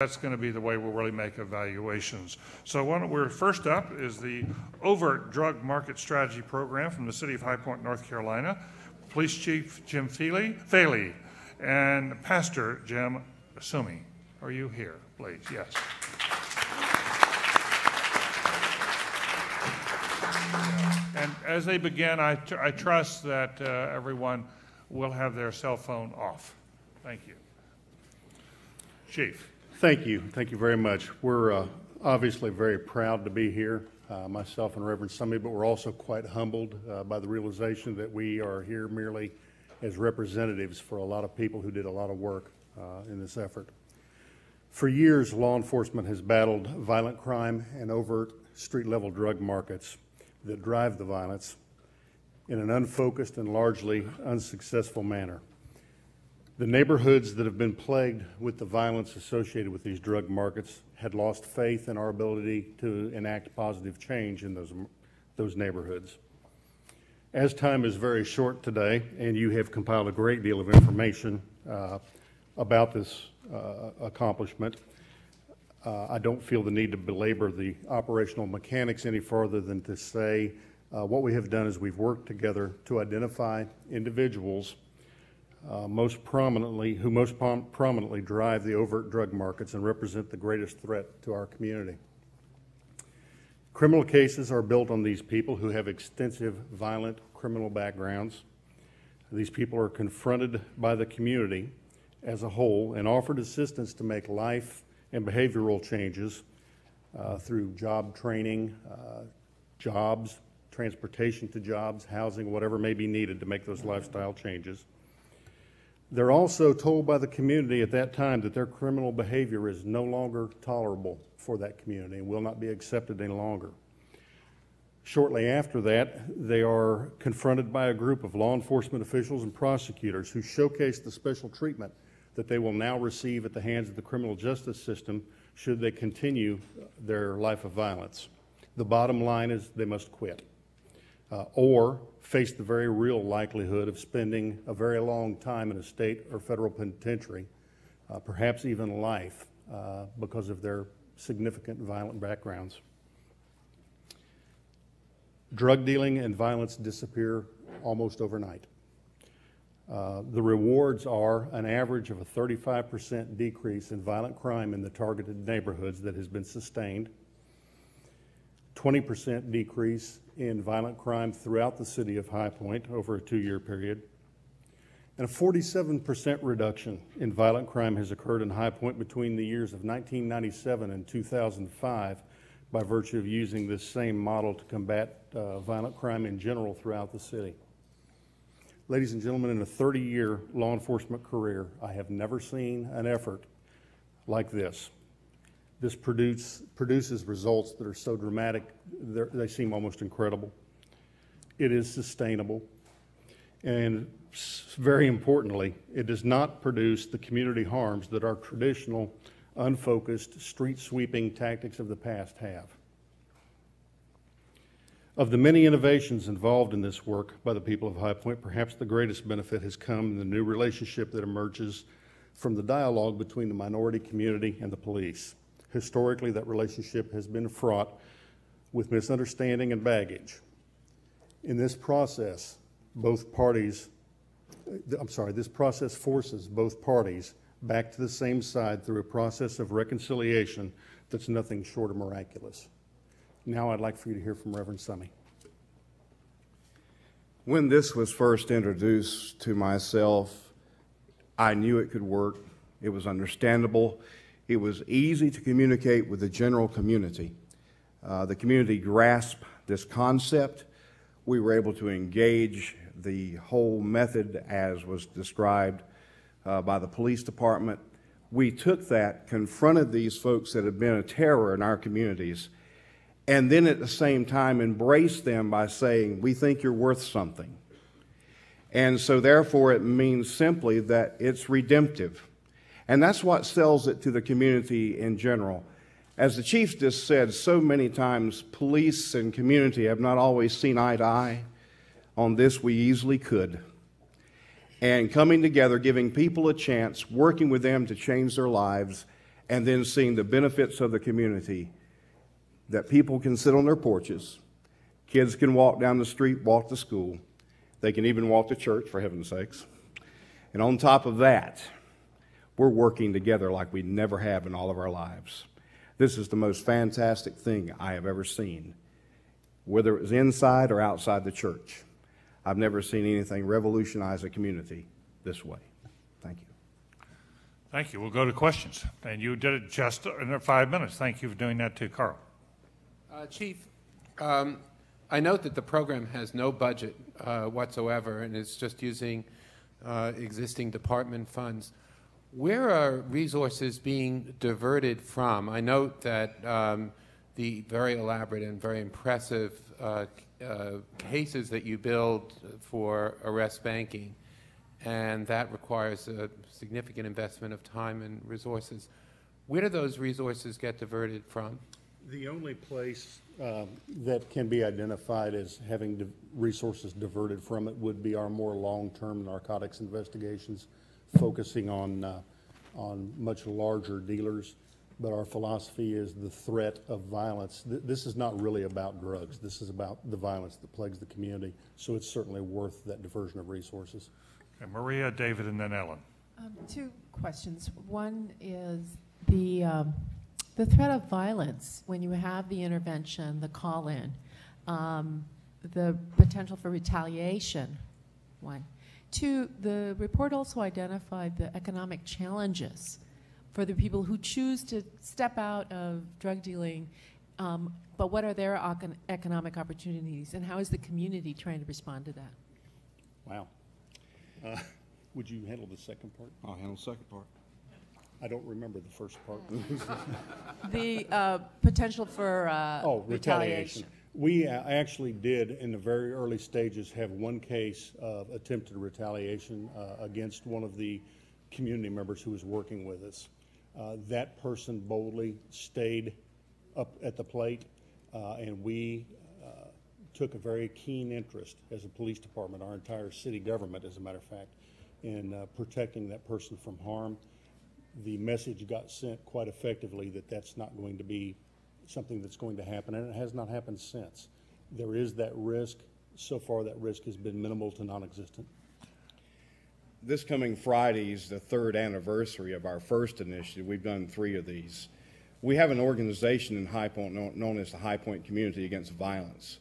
That's going to be the way we'll really make evaluations. So we're first up is the Overt Drug Market Strategy Program from the City of High Point, North Carolina. Police Chief Jim Faley and Pastor Jim Sumi. Are you here, please? Yes. And as they begin, I trust that everyone will have their cell phone off. Thank you. Chief. Thank you. Thank you very much. We're obviously very proud to be here, myself and Reverend Sumi, but we're also quite humbled by the realization that we are here merely as representatives for a lot of people who did a lot of work in this effort. For years, law enforcement has battled violent crime and overt street-level drug markets that drive the violence in an unfocused and largely unsuccessful manner. The neighborhoods that have been plagued with the violence associated with these drug markets had lost faith in our ability to enact positive change in those neighborhoods. As time is very short today, and you have compiled a great deal of information about this accomplishment, I don't feel the need to belabor the operational mechanics any further than to say what we have done is we've worked together to identify individuals who most prominently drive the overt drug markets and represent the greatest threat to our community. Criminal cases are built on these people who have extensive violent criminal backgrounds. These people are confronted by the community as a whole and offered assistance to make life and behavioral changes through job training, jobs, transportation to jobs, housing, whatever may be needed to make those lifestyle changes. They're also told by the community at that time that their criminal behavior is no longer tolerable for that community and will not be accepted any longer. Shortly after that, they are confronted by a group of law enforcement officials and prosecutors who showcase the special treatment that they will now receive at the hands of the criminal justice system should they continue their life of violence. The bottom line is they must quit or face the very real likelihood of spending a very long time in a state or federal penitentiary, perhaps even life, because of their significant violent backgrounds. Drug dealing and violence disappear almost overnight. The rewards are an average of a 35% decrease in violent crime in the targeted neighborhoods that has been sustained, 20% decrease in violent crime throughout the city of High Point over a 2-year period, and a 47% reduction in violent crime has occurred in High Point between the years of 1997 and 2005 by virtue of using this same model to combat violent crime in general throughout the city. Ladies and gentlemen, in a 30-year law enforcement career, I have never seen an effort like this. This produces results that are so dramatic, they seem almost incredible. It is sustainable. And very importantly, it does not produce the community harms that our traditional, unfocused, street-sweeping tactics of the past have. Of the many innovations involved in this work by the people of High Point, perhaps the greatest benefit has come in the new relationship that emerges from the dialogue between the minority community and the police. Historically, that relationship has been fraught with misunderstanding and baggage. In this process, this process forces both parties back to the same side through a process of reconciliation that's nothing short of miraculous. Now I'd like for you to hear from Reverend Sumi. When this was first introduced to myself, I knew it could work. It was understandable. It was easy to communicate with the general community. The community grasped this concept. We were able to engage the whole method as was described by the police department. We took that, confronted these folks that had been a terror in our communities, and then at the same time embraced them by saying, we think you're worth something. And so therefore it means simply that it's redemptive. And that's what sells it to the community in general. As the chief just said, so many times police and community have not always seen eye to eye. On this, we easily could. And coming together, giving people a chance, working with them to change their lives, and then seeing the benefits of the community, that people can sit on their porches, kids can walk down the street, walk to school, they can even walk to church, for heaven's sakes. And on top of that, we're working together like we never have in all of our lives. This is the most fantastic thing I have ever seen, whether it was inside or outside the church. I've never seen anything revolutionize a community this way. Thank you. Thank you. We'll go to questions. And you did it just in 5 minutes. Thank you for doing that too, Carl. Chief, I note that the program has no budget whatsoever, and it's just using existing department funds. Where are resources being diverted from? I note that the very elaborate and very impressive cases that you build for arrest banking, and that requires a significant investment of time and resources. Where do those resources get diverted from? The only place that can be identified as having resources diverted from it would be our more long-term narcotics investigations, focusing on much larger dealers. But our philosophy is the threat of violence. This is not really about drugs. This is about the violence that plagues the community. So it's certainly worth that diversion of resources. Okay, Maria, David, and then Ellen. Two questions. One is the threat of violence when you have the intervention, the call-in, the potential for retaliation, one. Two, the report also identified the economic challenges for the people who choose to step out of drug dealing, but what are their economic opportunities, and how is the community trying to respond to that? Wow. Would you handle the second part? I'll handle the second part. I don't remember the first part. The potential for retaliation. We actually did, in the very early stages, have one case of attempted retaliation against one of the community members who was working with us. That person boldly stayed up at the plate, and we took a very keen interest as a police department, our entire city government, as a matter of fact, in protecting that person from harm. The message got sent quite effectively that that's not going to be something that's going to happen, and it has not happened since. There is that risk. So far, that risk has been minimal to non-existent. This coming Friday is the third anniversary of our first initiative. We've done 3 of these. We have an organization in High Point known as the High Point Community Against Violence.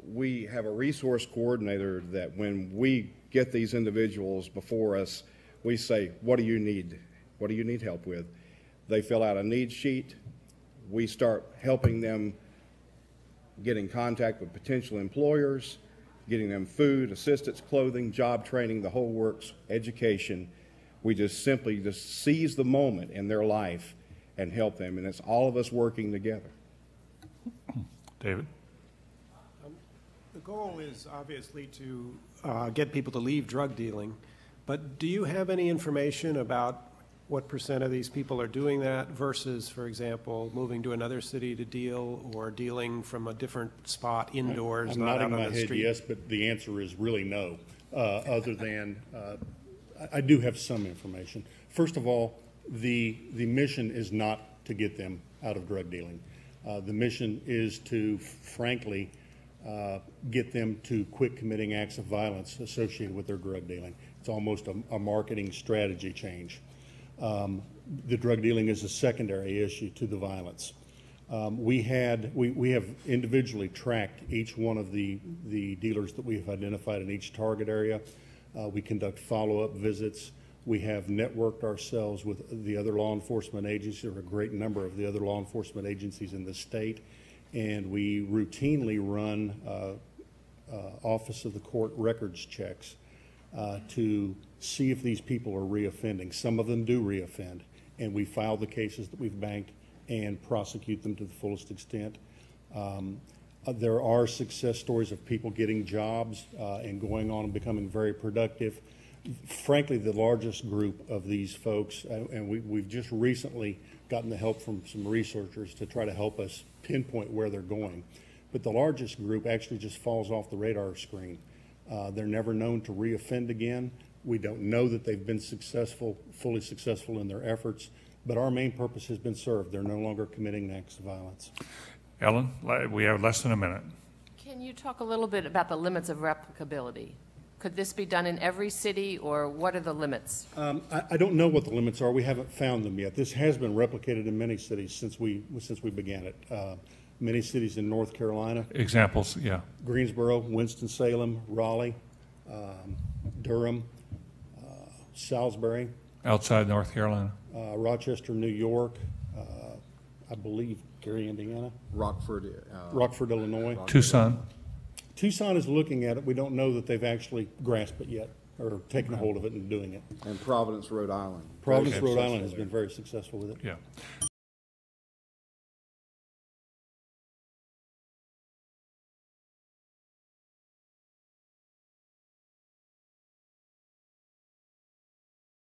We have a resource coordinator that when we get these individuals before us, we say, what do you need? What do you need help with? They fill out a needs sheet. We start helping them get in contact with potential employers, getting them food, assistance, clothing, job training, the whole works, education. We just simply seize the moment in their life and help them, and it's all of us working together. David? The goal is obviously to get people to leave drug dealing, but do you have any information about what % of these people are doing that versus, for example, moving to another city to deal or dealing from a different spot indoors, I'm not out nodding on my the head street? yes, but the answer is really no, other than I do have some information. First of all, the mission is not to get them out of drug dealing. The mission is to, frankly, get them to quit committing acts of violence associated with their drug dealing. It's almost a marketing strategy change. The drug dealing is a secondary issue to the violence. We have individually tracked each one of the dealers that we have identified in each target area. We conduct follow-up visits. We have networked ourselves with the other law enforcement agencies, or a great number of the other law enforcement agencies in the state, and we routinely run Office of the Court records checks to see if these people are reoffending. Some of them do reoffend, and we file the cases that we've banked and prosecute them to the fullest extent. There are success stories of people getting jobs and going on and becoming very productive. Frankly, the largest group of these folks, and we've just recently gotten the help from some researchers to try to help us pinpoint where they're going, but the largest group actually just falls off the radar screen. They're never known to reoffend again. We don't know that they've been successful, fully successful in their efforts. But our main purpose has been served. They're no longer committing acts of violence. Ellen, we have less than a minute. Can you talk a little bit about the limits of replicability? Could this be done in every city, or what are the limits? I don't know what the limits are. We haven't found them yet. This has been replicated in many cities since we began it. Many cities in North Carolina, Examples, yeah. Greensboro, Winston-Salem, Raleigh, Durham, Salisbury, Outside North Carolina. Rochester, New York, I believe Gary, Indiana, Rockford. Rockford, Illinois. Tucson. Tucson is looking at it. We don't know that they've actually grasped it yet or taken a hold of it and doing it. And Providence, Rhode Island. Providence, Rhode Island has been very successful with it. Yeah.